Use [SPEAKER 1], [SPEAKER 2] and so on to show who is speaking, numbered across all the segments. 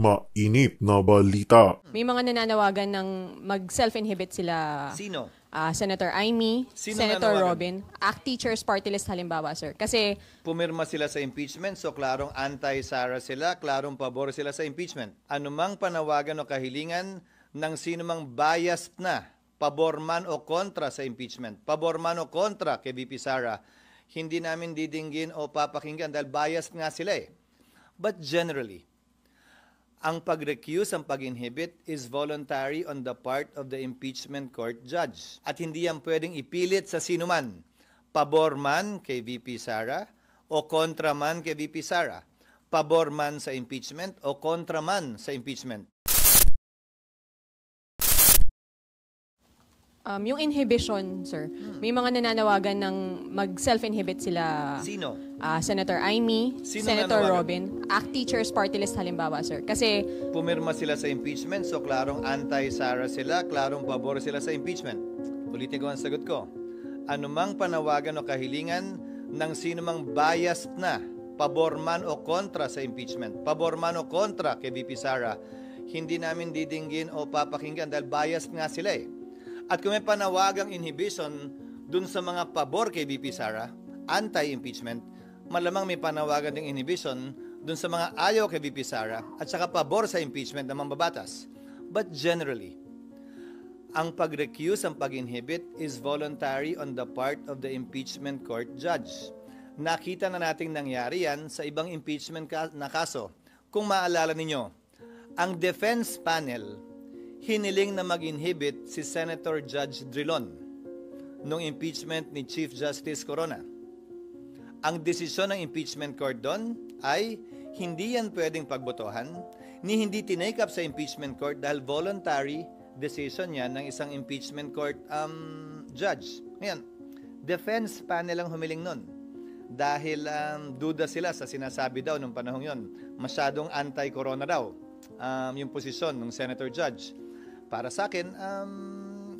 [SPEAKER 1] mainit na balita.
[SPEAKER 2] May mga nananawagan ng mag-self-inhibit sila.
[SPEAKER 3] Sino?
[SPEAKER 2] Senator Amy,
[SPEAKER 3] Sino
[SPEAKER 2] Senator
[SPEAKER 3] nanawagan?
[SPEAKER 2] Robin, ACT Teachers Party List halimbawa, sir. Kasi
[SPEAKER 3] Pumirma sila sa impeachment, so klarong anti-Sara sila, klarong pabor sila sa impeachment. Anumang panawagan o kahilingan ng sinumang biased na, pabor man o kontra sa impeachment, pabor man o kontra kay VP Sara, hindi namin didinggin o papakinggan dahil biased nga sila eh. But generally, ang pag-recuse, ang pag-inhibit is voluntary on the part of the impeachment court judge. At hindi yan pwedeng ipilit sa sino man. Pabor man kay VP Sara o kontra man kay VP Sara. Pabor man sa impeachment o kontra man sa impeachment.
[SPEAKER 2] yung inhibition, sir, may mga nananawagan ng mag-self-inhibit sila.
[SPEAKER 3] Sino?
[SPEAKER 2] Senator Amy,
[SPEAKER 3] Sino
[SPEAKER 2] Senator
[SPEAKER 3] nanawagan?
[SPEAKER 2] Robin, ACT Teachers Party List halimbawa, sir. Kasi
[SPEAKER 3] Pumirma sila sa impeachment, so klarong anti-Sara sila, klarong pabor sila sa impeachment. Ulitin ko ang sagot ko. Anumang panawagan o kahilingan ng sinumang biased na, pabor man o kontra sa impeachment, pabor man o kontra kay VP Sara, hindi namin didinggin o papakinggan dahil biased nga sila eh. At kung may panawagang inhibition dun sa mga pabor kay VP Sara, anti-impeachment, malamang may panawagan ding inhibition dun sa mga ayaw kay VP Sara at saka pabor sa impeachment ng mambabatas. But generally, ang pag-recuse, ang pag-inhibit is voluntary on the part of the impeachment court judge. Nakita na nating nangyari yan sa ibang impeachment na kaso. Kung maalala ninyo, ang defense panel hiniling na mag-inhibit si Senator Judge Drilon nung impeachment ni Chief Justice Corona. Ang desisyon ng impeachment court doon ay hindi yan pwedeng pagbotohan, ni hindi tinake up sa impeachment court dahil voluntary decision yan ng isang impeachment court judge. Ngayon, defense panel ang humiling nun dahil duda sila sa sinasabi daw nung panahon yon. Masyadong anti-corona daw yung posisyon ng Senator Judge. Para sa akin,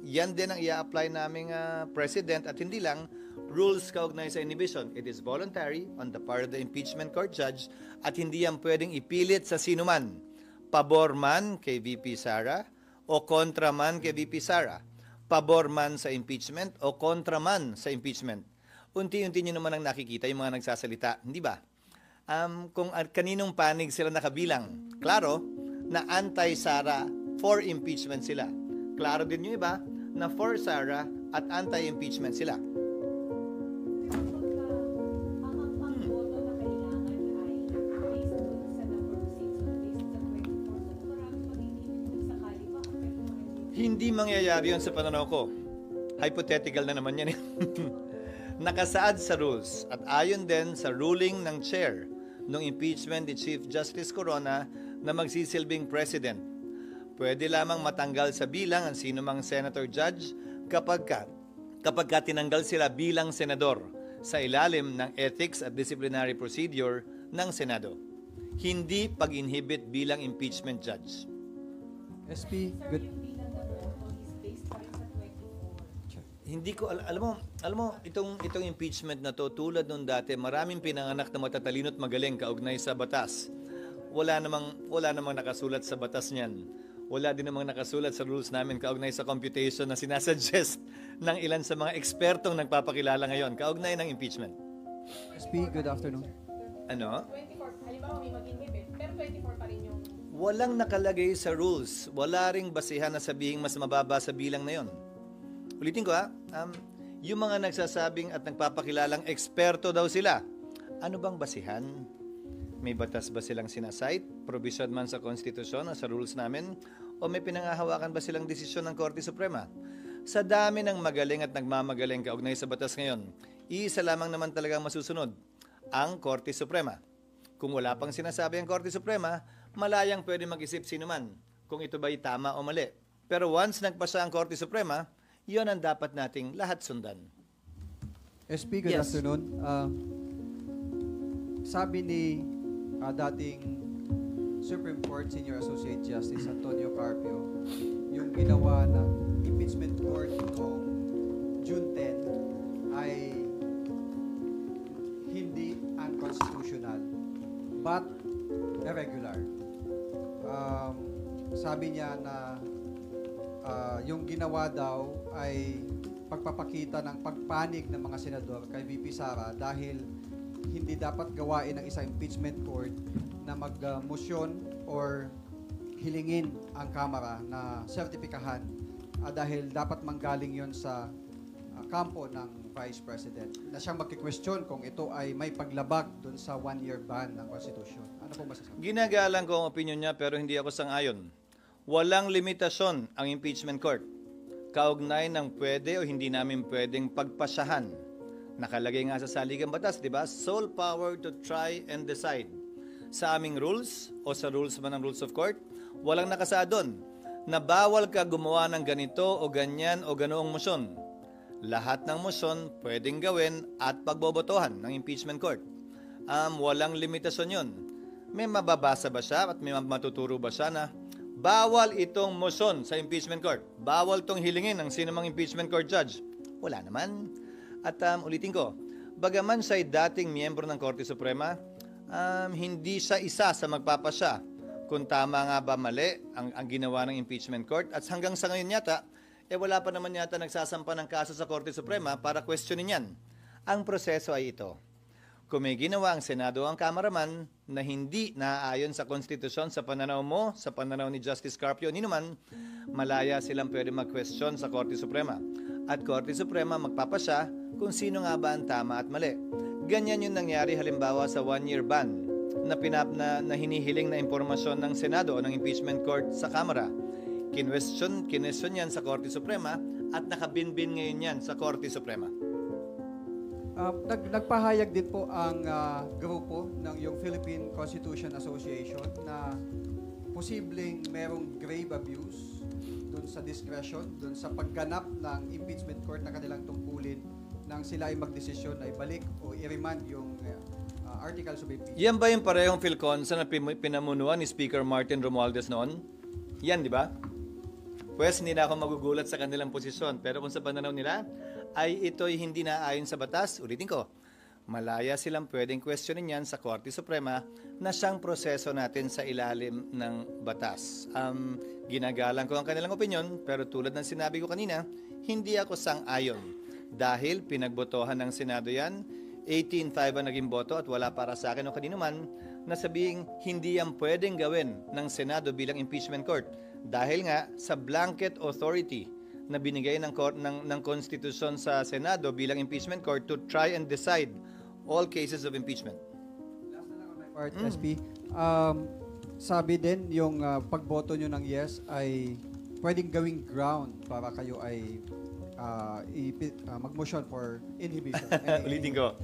[SPEAKER 3] yan din ang i-apply naming president at hindi lang rules kaugnay sa inhibition. It is voluntary on the part of the impeachment court judge at hindi yan pwedeng ipilit sa sino man. Pabor man kay VP Sara o kontra man kay VP Sara. Pabor man sa impeachment o kontra man sa impeachment. Unti-unti nyo naman ang nakikita yung mga nagsasalita, hindi ba? Kung kaninong panig sila nakabilang, klaro na anti-Sara, for impeachment sila. Klaro din yung iba na for Sara at anti-impeachment sila. Hindi mangyayari yun sa pananaw ko. Hypothetical na naman yan. Nakasaad sa rules at ayon din sa ruling ng chair ng impeachment ni Chief Justice Corona na magsisilbing president. Pwede lamang matanggal sa bilang ang sinumang senator judge kapag tinanggal sila bilang senador sa ilalim ng ethics at disciplinary procedure ng Senado. Hindi pag-inhibit bilang impeachment judge.
[SPEAKER 4] SP, good.
[SPEAKER 3] Hindi ko alam mo itong impeachment na to tulad nung dati, maraming pinanganak na matatalino at magaling kaugnay sa batas. Wala namang nakasulat sa batas niyan. Wala din namang nakasulat sa rules namin kaugnay sa computation na sinasuggest ng ilan sa mga ekspertong nagpapakilala ngayon kaugnay ng impeachment.
[SPEAKER 4] SP, good afternoon.
[SPEAKER 3] Ano?
[SPEAKER 2] 24, halimbawa may mag-inhibit, pero 24 pa rin yung...
[SPEAKER 3] Walang nakalagay sa rules. Wala ring basihan na sabihing mas mababa sa bilang na yon. Ulitin ko yung mga nagsasabing at nagpapakilalang eksperto daw sila. Ano bang basihan? May batas ba silang sinasite? Provision man sa konstitusyon o sa rules namin? O may pinangahawakan ba silang desisyon ng Korte Suprema? Sa dami ng magaling at nagmamagaling kaugnay sa batas ngayon, iisa lamang naman talaga masusunod, ang Korte Suprema. Kung wala pang sinasabi ang Korte Suprema, malayang pwede mag-isip sino man kung ito ba'y tama o mali. Pero once nagpasa ang Korte Suprema, yon ang dapat nating lahat sundan.
[SPEAKER 4] SP, good
[SPEAKER 3] Yes.
[SPEAKER 4] afternoon. Sabi ni dating Supreme Court Senior Associate Justice Antonio Carpio, yung ginawa ng impeachment court noong June 10 ay hindi unconstitutional but irregular. sabi niya na yung ginawa daw ay pagpapakita ng pagpanig ng mga senador kay VP Sara dahil hindi dapat gawain ng isang impeachment court na mag-motion or hilingin ang Kamara na sertipikahan dahil dapat manggaling yon sa kampo ng Vice President na siyang magki-question kung ito ay may paglabag dun sa 1-year ban ng Constitution. Ano po masasabi?
[SPEAKER 3] Ginagalang ko ang opinion niya pero hindi ako sang-ayon. Walang limitasyon ang impeachment court. Kaugnay ng pwede o hindi namin pwedeng pagpasyahan. Nakalagay nga sa saligang batas, di ba? Sole power to try and decide. Sa aming rules o sa rules man ng rules of court, walang nakasaad doon na bawal ka gumawa ng ganito o ganyan o ganoong motion. Lahat ng motion pwedeng gawin at pagbobotohan ng impeachment court. Walang limitasyon yun. May mababasa ba siya at may matuturo ba siya na bawal itong motion sa impeachment court? Bawal itong hilingin ng sinumang impeachment court judge? Wala naman. At ulitin ko, bagaman siya ay dating miyembro ng Korte Suprema, hindi siya isa sa magpapasya kung tama nga ba mali ang ginawa ng impeachment court. At hanggang sa ngayon yata, wala pa naman yata nagsasampa ng kaso sa Korte Suprema para questionin yan. Ang proseso ay ito. Kung may ginawa ang Senado o ang Kamaraman na hindi naaayon sa konstitusyon sa pananaw mo, sa pananaw ni Justice Carpio, ninuman, malaya silang pwede mag-question sa Korte Suprema. At Korte Suprema magpapasya kung sino nga ba ang tama at mali. Ganyan yung nangyari halimbawa sa 1-year ban na hinihiling na impormasyon ng Senado o ng impeachment court sa Kamara. Kinwestiyon yan sa Korte Suprema at nakabinbin ngayon yan sa Korte Suprema.
[SPEAKER 4] Nagpahayag din po ang grupo ng yung Philippine Constitution Association na posibleng merong grave abuse doon sa discretion, doon sa pagganap ng impeachment court na kanilang tungkulin nang sila ay magdesisyon na ibalik o i-remand yung articles of impeachment.
[SPEAKER 3] Yan ba yung parehong Philconsa na pinamunuan ni Speaker Martin Romualdez noon? Yan, di ba? Pwes, hindi na ako magugulat sa kanilang posisyon. Pero kung sa pananaw nila, ay ito'y hindi naayon sa batas, ulitin ko, malaya silang pwedeng questionin yan sa Korte Suprema na siyang proseso natin sa ilalim ng batas. Ginagalang ko ang kanilang opinyon, pero tulad ng sinabi ko kanina, hindi ako sang-ayon. Dahil pinagbotohan ng Senado yan, 18-5 ang naging boto at wala para sa akin o kanino man na sabihing hindi yan pwedeng gawin ng Senado bilang impeachment court. Dahil nga sa blanket authority na binigay ng konstitusyon sa Senado bilang impeachment court to try and decide all cases of impeachment.
[SPEAKER 4] Last na lang on my part, SP. Sabi din yung pagboto nyo ng yes ay pwedeng gawing ground para kayo ay mag-motion for inhibition.
[SPEAKER 3] Ulitin ko.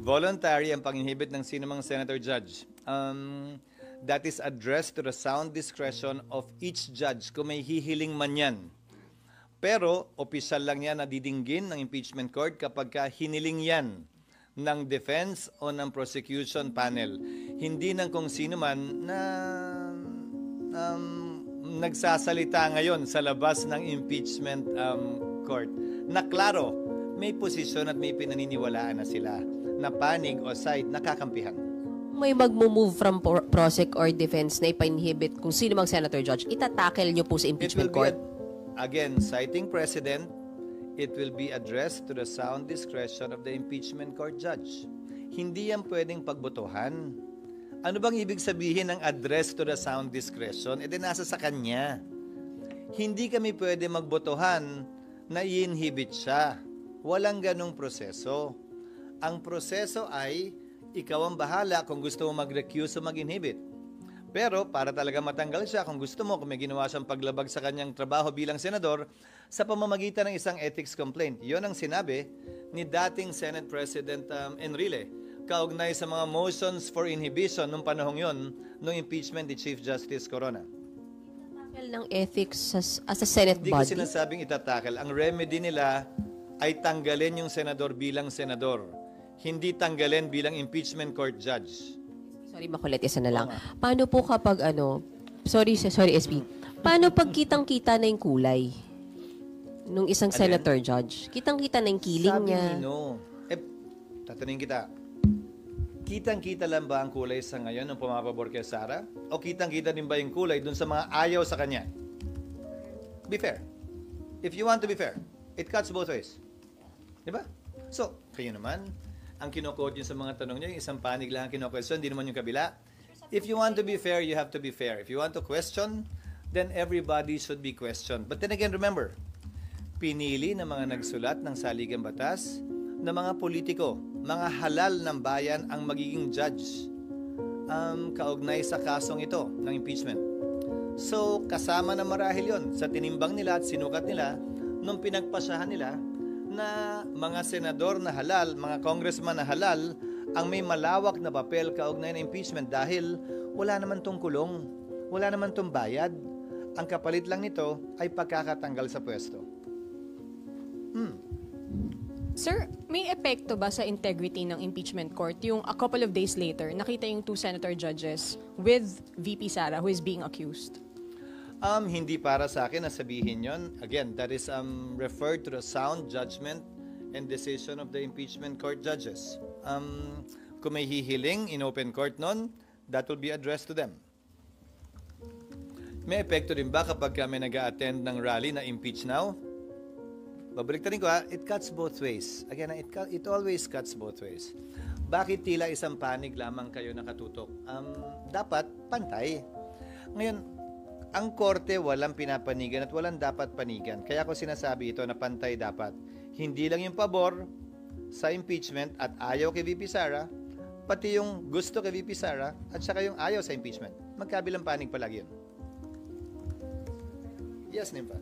[SPEAKER 3] Voluntary ang pang-inhibit ng sinumang senator judge. That is addressed to the sound discretion of each judge kung may hihiling man yan. Pero, opisyal lang yan na didinggin ng impeachment court kapag hiniling yan ng defense o ng prosecution panel. Hindi ng kung sino man na nagsasalita ngayon sa labas ng impeachment court. Na klaro, may posisyon at may pinaniniwalaan na sila na panig o side nakakampihan.
[SPEAKER 5] May mag-move from prosec or defense na ipa-inhibit kung sino mang senator judge, itatakel nyo po sa impeachment court?
[SPEAKER 3] Again, citing precedent, it will be addressed to the sound discretion of the impeachment court judge. Hindi yan pwedeng pagbotohan. Ano bang ibig sabihin ng address to the sound discretion? Nasa sa kanya. Hindi kami pwede magbotohan na i-inhibit siya. Walang ganong proseso. Ang proseso ay, ikaw ang bahala kung gusto mo mag-recuse o mag-inhibit. Pero para talaga matanggal siya, kung gusto mo, kung may ginawa siyang paglabag sa kanyang trabaho bilang senador, sa pamamagitan ng isang ethics complaint. Yon ang sinabi ni dating Senate President Enrile, kaugnay sa mga motions for inhibition nung panahong yon, nung impeachment ni Chief Justice Corona.
[SPEAKER 5] Takel ng ethics as a Senate
[SPEAKER 3] Hindi ko
[SPEAKER 5] body?
[SPEAKER 3] sinasabing itatakel. Ang remedy nila ay tanggalin yung senador bilang senador. Hindi tanggalin bilang impeachment court judge.
[SPEAKER 5] Sorry, makulit, isa na lang. Paano po kapag sorry SP, paano pag kitang-kita na yung kulay nung isang senator judge? Kitang-kita na yung kiling
[SPEAKER 3] Sabi
[SPEAKER 5] niya.
[SPEAKER 3] ni no. Tatanungin kita, kitang-kita lang ba ang kulay sa ngayon ng pumapabor kay Sara? O kitang-kita din ba yung kulay dun sa mga ayaw sa kanya? Be fair. If you want to be fair, it cuts both ways. Di ba? So, kayo naman, ang kinokode yun sa mga tanong niyo, yung isang panig lang ang kino-question, hindi naman yung kabila. If you want to be fair, you have to be fair. If you want to question, then everybody should be questioned. But then again, remember, pinili ng mga nagsulat ng saligang batas na mga politiko, mga halal ng bayan ang magiging judge kaugnay sa kasong ito ng impeachment. So, kasama na marahil yon sa tinimbang nila at sinukat nila nung pinagpasahan nila na mga senador na halal, mga congressman na halal, ang may malawak na papel kaugnay ng impeachment dahil wala naman tong kulong, wala naman tong bayad. Ang kapalit lang nito ay pagkakatanggal sa pwesto.
[SPEAKER 2] Sir, may epekto ba sa integrity ng impeachment court yung a couple of days later, nakita yung two senator judges with VP Sara who is being accused?
[SPEAKER 3] Hindi para sa akin na sabihin yon. Again, that is referred to the sound judgment and decision of the impeachment court judges. Kung may hihiling in open court nun, that will be addressed to them. May epekto din ba kapag kami nag-a-attend ng rally na impeach now? Babalik ko it cuts both ways. Again, it always cuts both ways. Bakit tila isang panig lamang kayo nakatutok? Dapat pantay. Ngayon, ang korte walang pinapanigan at walang dapat panigan. Kaya ko sinasabi ito na pantay dapat. Hindi lang yung pabor sa impeachment at ayaw kay VP Sara, pati yung gusto kay VP Sara at saka yung ayaw sa impeachment. Magkabilang panig palagi yun. Yes, Nympha.